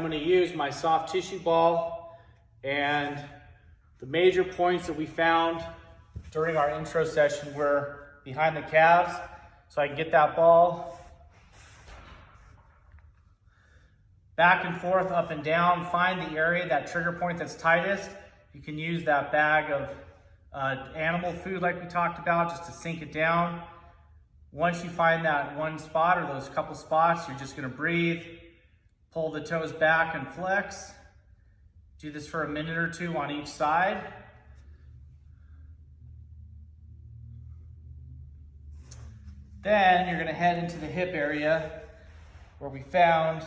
going to use my soft tissue ball, and the major points that we found during our intro session were behind the calves. So I can get that ball back and forth, up and down, find the area, that trigger point that's tightest. You can use that bag of animal food like we talked about just to sink it down. Once you find that one spot or those couple spots, you're just gonna breathe, pull the toes back and flex. Do this for a minute or two on each side. Then you're gonna head into the hip area where we found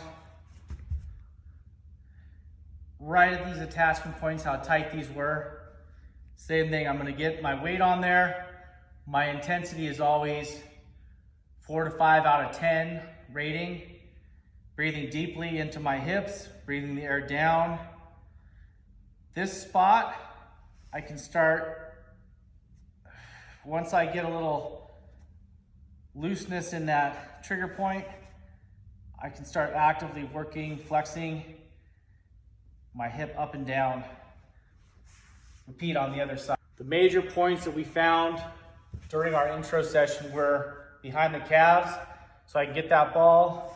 right at these attachment points how tight these were. Same thing, I'm gonna get my weight on there. My intensity is always 4 to 5 out of 10 rating. Breathing deeply into my hips, breathing the air down. This spot, I can start, once I get a little looseness in that trigger point, I can start actively working, flexing my hip up and down. Repeat on the other side. The major points that we found during our intro session were behind the calves. So I can get that ball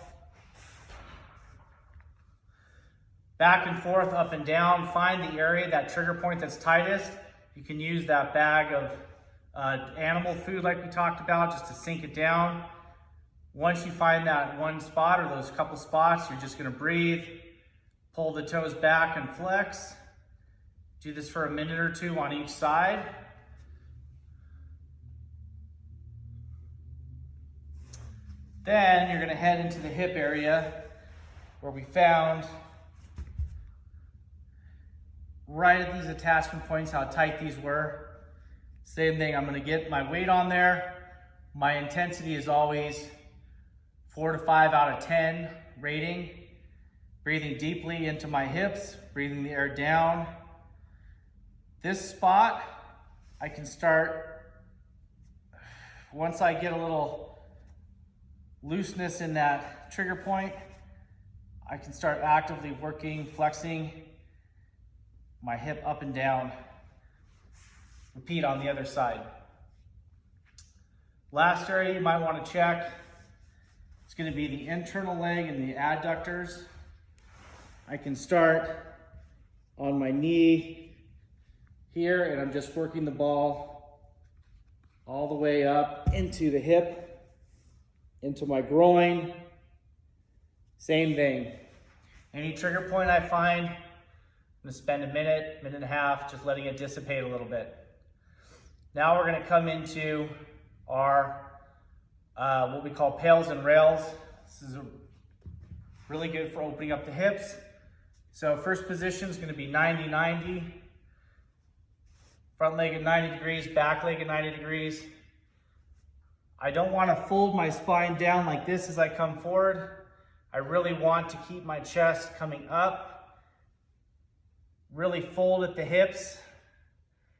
back and forth, up and down, find the area, that trigger point that's tightest. You can use that bag of animal food like we talked about just to sink it down. Once you find that one spot or those couple spots, you're just gonna breathe, pull the toes back and flex. Do this for a minute or two on each side. Then you're gonna head into the hip area where we found right at these attachment points how tight these were. Same thing, I'm gonna get my weight on there. My intensity is always 4 to 5 out of 10 rating. Breathing deeply into my hips, breathing the air down. This spot, I can start, once I get a little looseness in that trigger point, I can start actively working, flexing my hip up and down. Repeat on the other side. Last area you might want to check, it's going to be the internal leg and the adductors. I can start on my knee here, and I'm just working the ball all the way up into the hip, into my groin. Same thing. Any trigger point I find, I'm gonna spend a minute, minute and a half, just letting it dissipate a little bit. Now we're gonna come into our, what we call pails and rails. This is really good for opening up the hips. So first position is gonna be 90-90. Front leg at 90 degrees, back leg at 90 degrees. I don't wanna fold my spine down like this as I come forward. I really want to keep my chest coming up, really fold at the hips,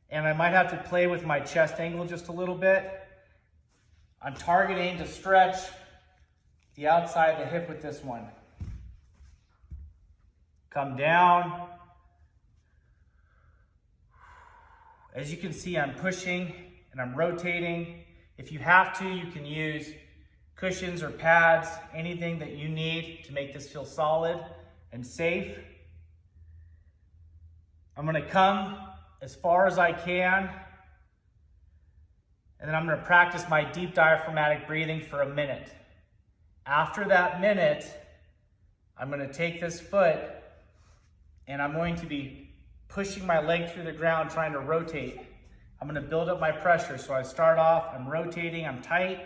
and I might have to play with my chest angle just a little bit. I'm targeting to stretch the outside of the hip with this one. Come down. As you can see, I'm pushing and I'm rotating. If you have to, you can use cushions or pads, anything that you need to make this feel solid and safe. I'm gonna come as far as I can, and then I'm gonna practice my deep diaphragmatic breathing for a minute. After that minute, I'm gonna take this foot and I'm going to be pushing my leg through the ground, trying to rotate. I'm gonna build up my pressure. So I start off, I'm rotating, I'm tight,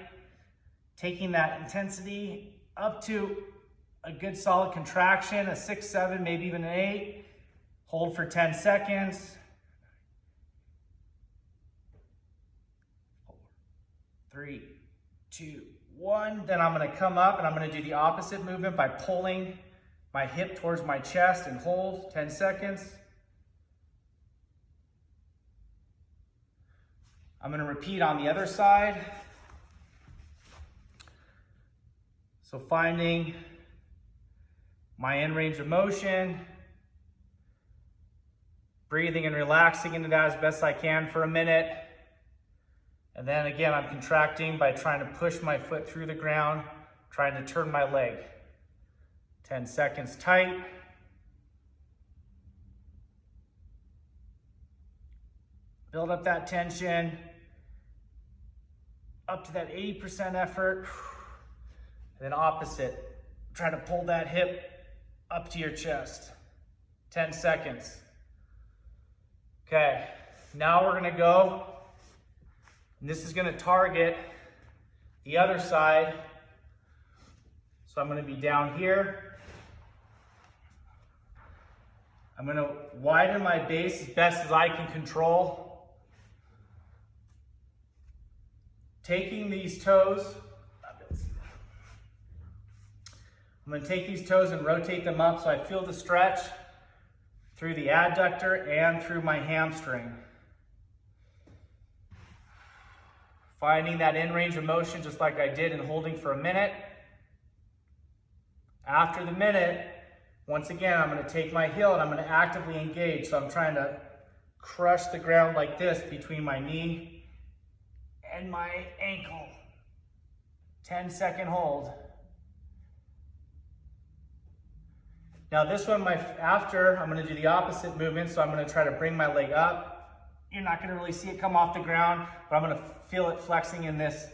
taking that intensity up to a good solid contraction, a 6, 7, maybe even an 8. Hold for 10 seconds. 4, 3, 2, 1. Then I'm gonna come up and I'm gonna do the opposite movement by pulling my hip towards my chest and hold 10 seconds. I'm gonna repeat on the other side. So finding my in range of motion, breathing and relaxing into that as best I can for a minute. And then again, I'm contracting by trying to push my foot through the ground, trying to turn my leg. 10 seconds tight. Build up that tension, up to that 80% effort. And then opposite, try to pull that hip up to your chest. 10 seconds. Okay, now we're gonna go, and this is gonna target the other side. So I'm gonna be down here. I'm gonna widen my base as best as I can control. Taking these toes, I'm gonna take these toes and rotate them up so I feel the stretch through the adductor and through my hamstring. Finding that in range of motion just like I did and holding for a minute. After the minute, once again, I'm gonna take my heel and I'm gonna actively engage. So I'm trying to crush the ground like this between my knee and my ankle. 10-second hold. Now this one, after, I'm gonna do the opposite movement, so I'm gonna try to bring my leg up. You're not gonna really see it come off the ground, but I'm gonna feel it flexing in this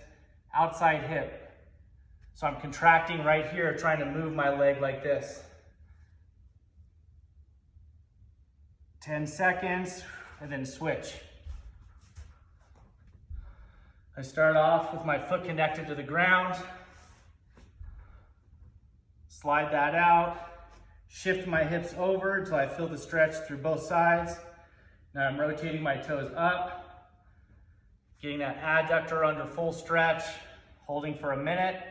outside hip. So I'm contracting right here, trying to move my leg like this. 10 seconds, and then switch. I start off with my foot connected to the ground. Slide that out. Shift my hips over until I feel the stretch through both sides. Now I'm rotating my toes up, getting that adductor under full stretch, holding for a minute,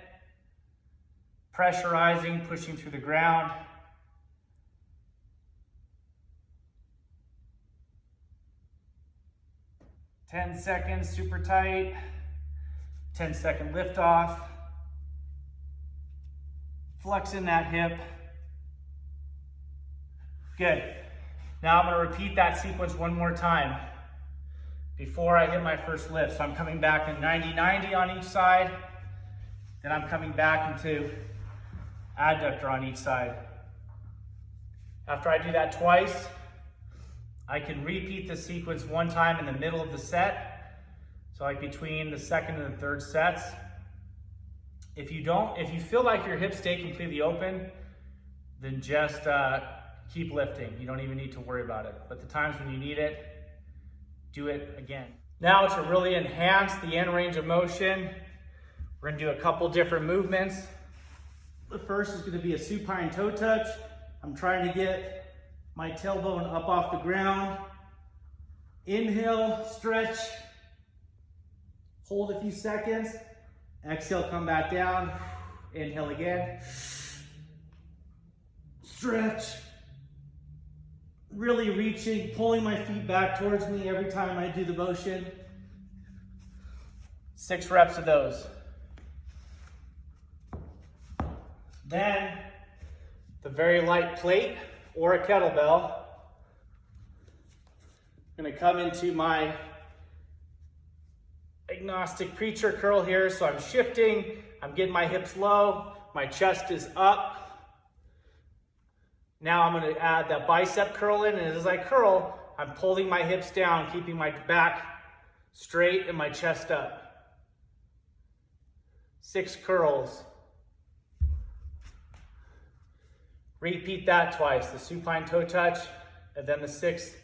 pressurizing, pushing through the ground. Ten seconds, super tight. 10-second lift off. Flexing that hip. Good. Now I'm going to repeat that sequence one more time before I hit my first lift. So I'm coming back in 90-90 on each side. Then I'm coming back into adductor on each side. After I do that twice, I can repeat the sequence one time in the middle of the set. So like between the second and the third sets. If you feel like your hips stay completely open, then just keep lifting. You don't even need to worry about it. But the times when you need it, do it again. Now to really enhance the end range of motion, we're gonna do a couple different movements. The first is gonna be a supine toe touch. I'm trying to get my tailbone up off the ground. Inhale, stretch. Hold a few seconds. Exhale, come back down. Inhale again. Stretch. Really reaching, pulling my feet back towards me every time I do the motion. 6 reps of those. Then, the very light plate or a kettlebell. I'm gonna come into my agnostic preacher curl here. So I'm shifting, I'm getting my hips low, my chest is up. Now I'm gonna add that bicep curl in, and as I curl, I'm pulling my hips down, keeping my back straight and my chest up. 6 curls. Repeat that twice, the supine toe touch, and then the 6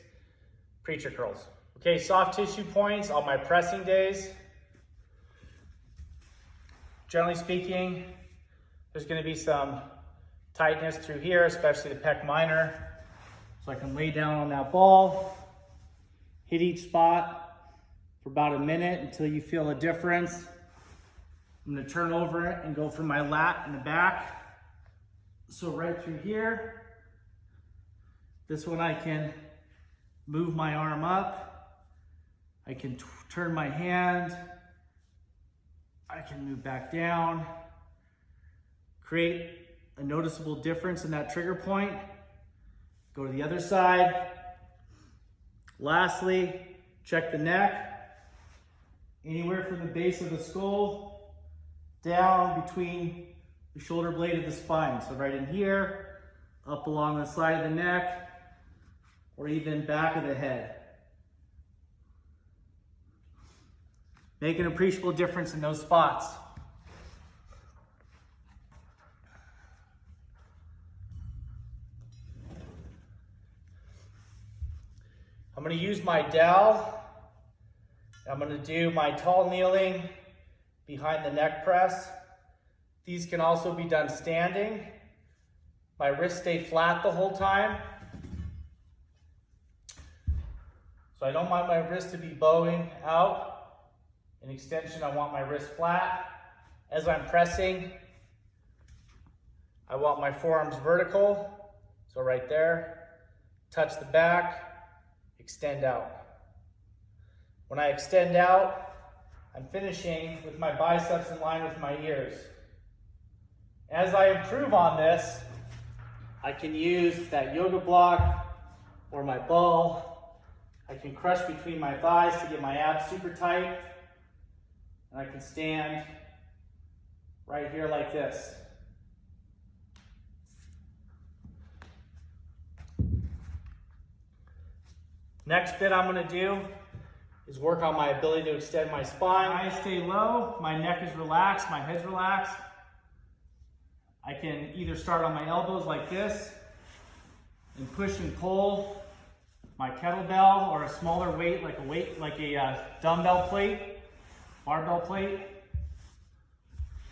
preacher curls. Okay, soft tissue points on my pressing days. Generally speaking, there's gonna be some tightness through here, especially the pec minor. So I can lay down on that ball, hit each spot for about a minute until you feel a difference. I'm gonna turn over it and go for my lat in the back. So right through here, this one I can move my arm up. I can turn my hand. I can move back down. Create a noticeable difference in that trigger point. Go to the other side. Lastly, check the neck. Anywhere from the base of the skull down between the shoulder blade of the spine. So right in here, up along the side of the neck, or even back of the head. Make an appreciable difference in those spots. I'm going to use my dowel. I'm going to do my tall kneeling behind the neck press. These can also be done standing. My wrists stay flat the whole time. So I don't want my wrist to be bowing out. In extension, I want my wrist flat. As I'm pressing, I want my forearms vertical. So right there, touch the back, extend out. When I extend out, I'm finishing with my biceps in line with my ears. As I improve on this, I can use that yoga block or my ball. I can crush between my thighs to get my abs super tight. And I can stand right here like this. Next bit I'm going to do is work on my ability to extend my spine. I stay low, my neck is relaxed, my head's relaxed. I can either start on my elbows like this and push and pull my kettlebell or a smaller weight like a dumbbell plate, barbell plate.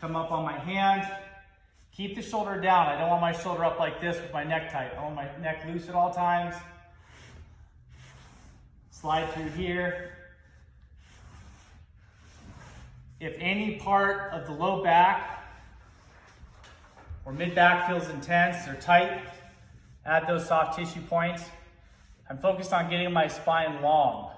Come up on my hand. Keep the shoulder down. I don't want my shoulder up like this with my neck tight. I want my neck loose at all times. Slide through here. If any part of the low back or mid back feels intense or tight, add those soft tissue points. I'm focused on getting my spine long,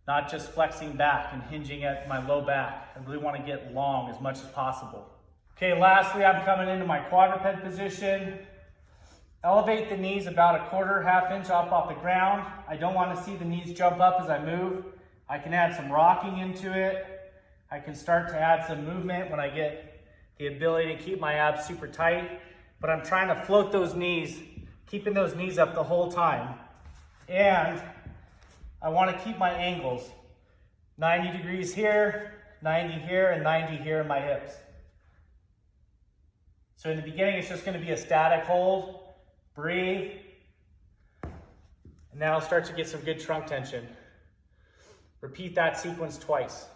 not just flexing back and hinging at my low back. I really want to get long as much as possible. Okay, lastly, I'm coming into my quadruped position. Elevate the knees about a quarter, half inch up off the ground. I don't want to see the knees jump up as I move. I can add some rocking into it. I can start to add some movement when I get the ability to keep my abs super tight. But I'm trying to float those knees, keeping those knees up the whole time. And I want to keep my angles. 90 degrees here, 90 here, and 90 here in my hips. So in the beginning, it's just going to be a static hold. Breathe. And now I'll start to get some good trunk tension. Repeat that sequence twice.